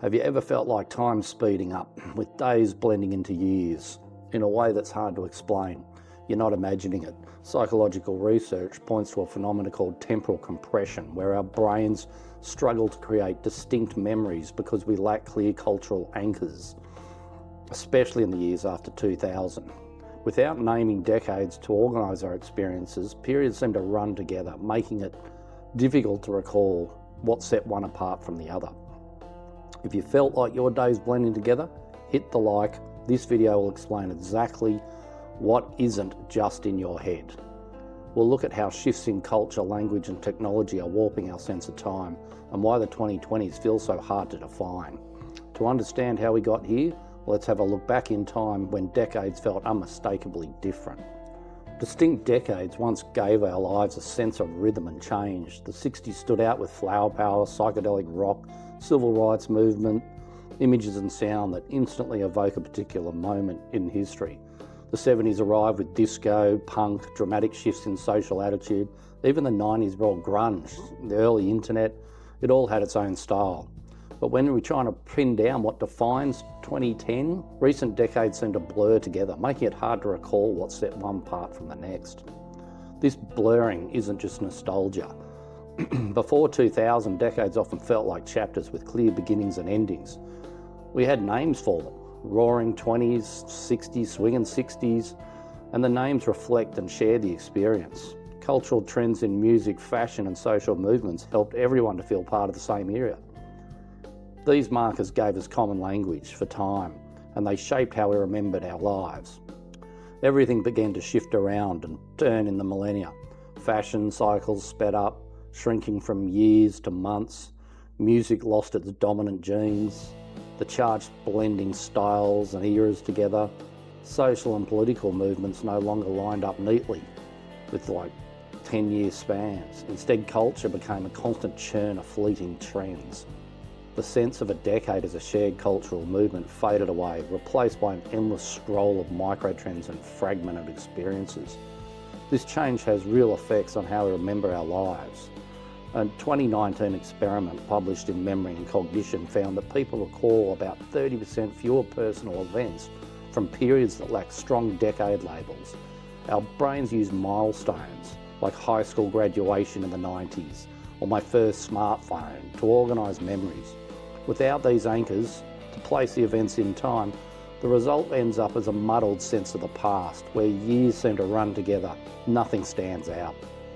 Have you ever felt like time's speeding up, with days blending into years, in a way that's hard to explain? You're not imagining it. Psychological research points to a phenomenon called temporal compression, where our brains struggle to create distinct memories because we lack clear cultural anchors, especially in the years after 2000. Without naming decades to organise our experiences, periods seem to run together, making it difficult to recall what set one apart from the other. If you felt like your days blending together, hit the like. This video will explain exactly what isn't just in your head. We'll look at how shifts in culture, language and technology are warping our sense of time and why the 2020s feel so hard to define. To understand how we got here, let's have a look back in time when decades felt unmistakably different. Distinct decades once gave our lives a sense of rhythm and change. The 60s stood out with flower power, psychedelic rock, civil rights movement, images and sound that instantly evoke a particular moment in history. The 70s arrived with disco, punk, dramatic shifts in social attitude. Even the 90s brought grunge, the early internet. It all had its own style. But when we're trying to pin down what defines 2010, recent decades seem to blur together, making it hard to recall what set one apart from the next. This blurring isn't just nostalgia. Before 2000, decades often felt like chapters with clear beginnings and endings. We had names for them: roaring 20s, 60s, swinging 60s, and the names reflect and share the experience. Cultural trends in music, fashion and social movements helped everyone to feel part of the same era. These markers gave us common language for time, and they shaped how we remembered our lives. Everything began to shift around and turn in the millennia. Fashion cycles sped up, shrinking from years to months. Music lost its dominant genes. The charts blending styles and eras together. Social and political movements no longer lined up neatly with 10-year spans. Instead, culture became a constant churn of fleeting trends. The sense of a decade as a shared cultural movement faded away, replaced by an endless scroll of microtrends and fragmented experiences. This change has real effects on how we remember our lives. A 2019 experiment published in Memory and Cognition found that people recall about 30% fewer personal events from periods that lack strong decade labels. Our brains use milestones, like high school graduation in the 90s, or my first smartphone, to organise memories. Without these anchors to place the events in time, the result ends up as a muddled sense of the past, where years seem to run together, nothing stands out.